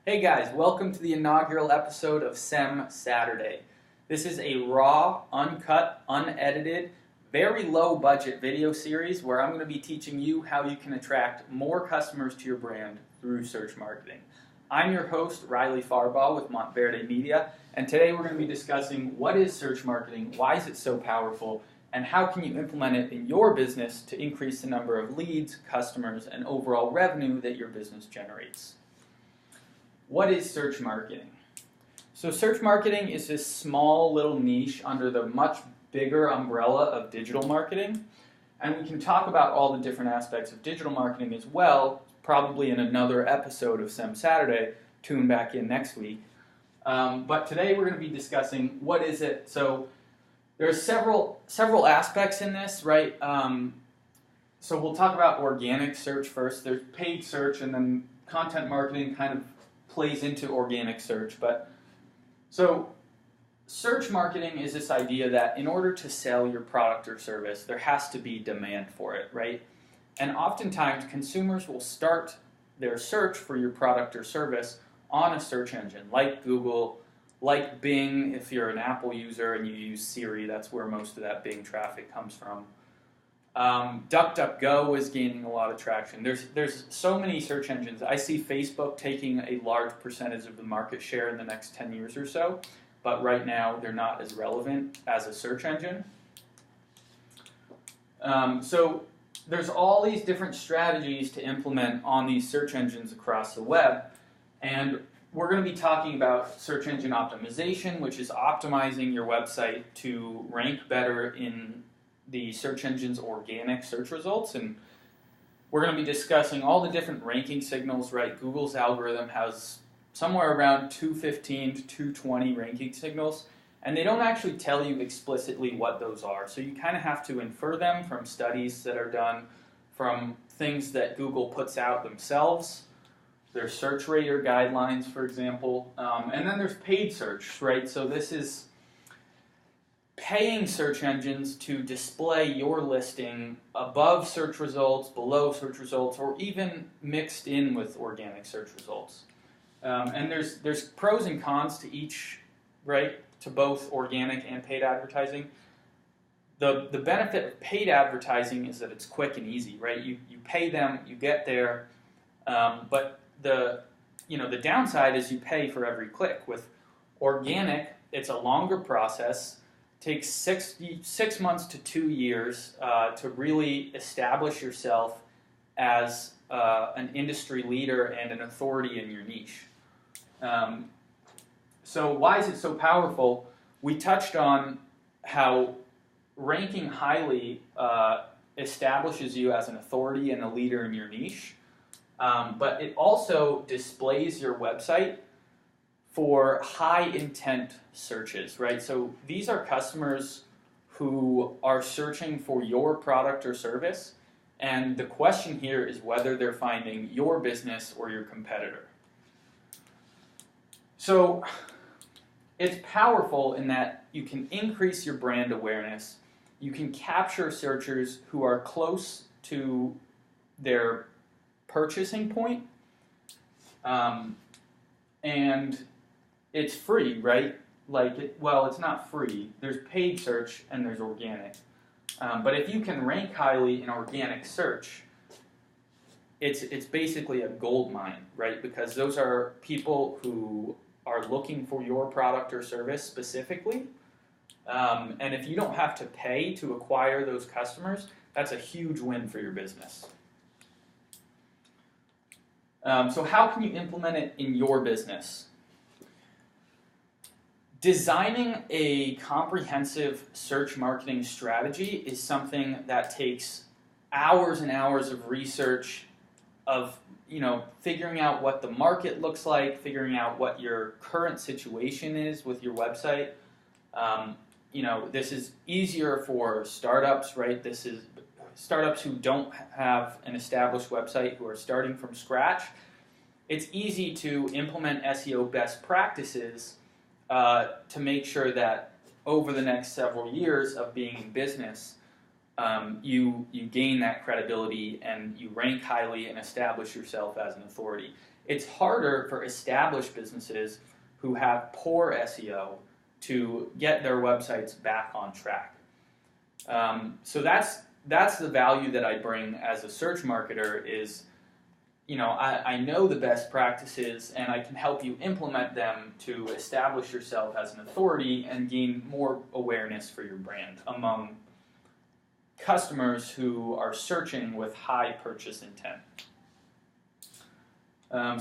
Hey guys, welcome to the inaugural episode of SEM Saturday. This is a raw, uncut, unedited, very low budget video series where I'm going to be teaching you how you can attract more customers to your brand through search marketing. I'm your host, Riley Farbaugh with Montverde Media, and today we're going to be discussing what is search marketing, why is it so powerful, and how can you implement it in your business to increase the number of leads, customers, and overall revenue that your business generates. What is search marketing? So search marketing is this small little niche under the much bigger umbrella of digital marketing. And we can talk about all the different aspects of digital marketing as well, probably in another episode of SEM Saturday. Tune back in next week. But today we're going to be discussing what is it. So there's several aspects in this, right? So we'll talk about organic search first. There's paid search, and then content marketing kind of plays into organic search. But so search marketing is this idea that in order to sell your product or service, there has to be demand for it, right? And oftentimes consumers will start their search for your product or service on a search engine like Google, like Bing. If you're an Apple user and you use Siri, that's where most of that Bing traffic comes from. DuckDuckGo is gaining a lot of traction. There's so many search engines. I see Facebook taking a large percentage of the market share in the next 10 years or so, but right now they're not as relevant as a search engine. So there's all these different strategies to implement on these search engines across the web, and we're going to be talking about search engine optimization, which is optimizing your website to rank better in the search engine's organic search results. And we're going to be discussing all the different ranking signals, right? Google's algorithm has somewhere around 215 to 220 ranking signals, and they don't actually tell you explicitly what those are. So you kind of have to infer them from studies that are done, from things that Google puts out themselves. There's search rater guidelines, for example, and then there's paid search, right? So this is paying search engines to display your listing above search results, below search results, or even mixed in with organic search results. And there's pros and cons to each, right? To both organic and paid advertising. The benefit of paid advertising is that it's quick and easy, right? You pay them, you get there, but the downside is you pay for every click. With organic, it's a longer process. Takes 6 months to 2 years to really establish yourself as an industry leader and an authority in your niche. So why is it so powerful? We touched on how ranking highly establishes you as an authority and a leader in your niche. But it also displays your website for high intent searches, right? So these are customers who are searching for your product or service, and the question here is whether they're finding your business or your competitor. So it's powerful in that you can increase your brand awareness, you can capture searchers who are close to their purchasing point, and it's free, right? Well, it's not free. There's paid search and there's organic. But if you can rank highly in organic search, it's basically a gold mine, right? Because those are people who are looking for your product or service specifically. And if you don't have to pay to acquire those customers, that's a huge win for your business. So how can you implement it in your business? Designing a comprehensive search marketing strategy is something that takes hours and hours of research, of figuring out what the market looks like, figuring out what your current situation is with your website. This is easier for startups, right? This is startups who don't have an established website, who are starting from scratch. It's easy to implement SEO best practices to make sure that over the next several years of being in business, you gain that credibility and you rank highly and establish yourself as an authority. it's harder for established businesses who have poor SEO to get their websites back on track. So that's the value that I bring as a search marketer is, I know the best practices and I can help you implement them to establish yourself as an authority and gain more awareness for your brand among customers who are searching with high purchase intent.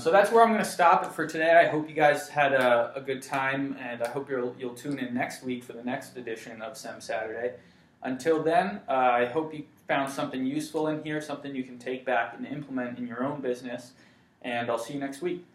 So that's where I'm going to stop it for today. I hope you guys had a good time, and I hope you'll tune in next week for the next edition of SEM Saturday. Until then, I hope you found something useful in here, something you can take back and implement in your own business, and I'll see you next week.